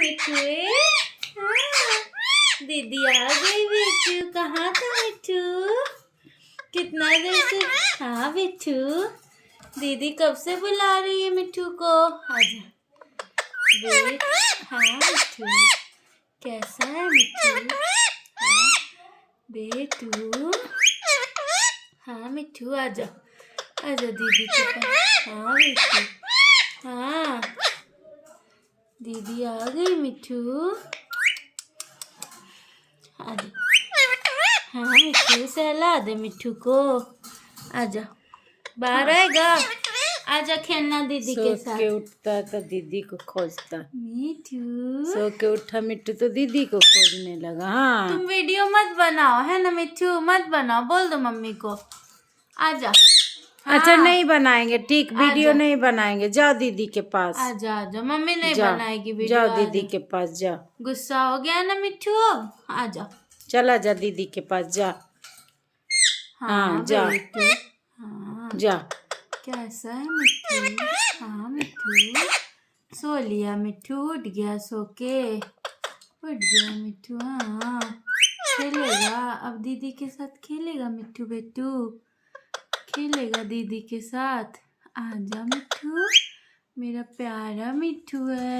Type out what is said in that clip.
मिठू? दीदी आ गई मिठू। कहाँ था मिठू? कितना देर से? हाँ मिठू, दीदी कब से बुला रही है मिठू को। आजा वेट। हाँ मिठू, कैसा है मिठू? हाँ बेटू। हाँ मिठू आजा, आजा दीदी के पास। हाँ मिठू, हाँ दीदी आ गई मिठू। आजा। हाँ मिठू, सहला दे मिठू को। आजा, बाहर आएगा। आजा खेलना दीदी के साथ। सो के उठता तो दीदी को खोजता। मिठू सो के उठा मिठू तो दीदी को खोजने लगा। हाँ तुम वीडियो मत बनाओ है ना मिठू, मत बनाओ, बोल दो मम्मी को। आजा। अच्छा नहीं बनाएंगे, ठीक वीडियो आजा। नहीं बनाएंगे। जाओ दीदी के पास। आजा आजा, मम्मी नहीं बनाएगी वीडियो। जाओ दीदी के पास जाओ। गुस्सा हो गया ना मिठू, अब आजा। चला जा दीदी के पास जा। हाँ जा। हाँ जा। कैसा है मिठू? हाँ मिठू, सो लिया मिठू, उठ गया सो के, उठ गया मिठू। हाँ खेलेगा अब दीदी के साथ, खेलेगा मिठू बेटू, खेलेगा दीदी के साथ। आजा मिठू, मेरा प्यारा मिठू है।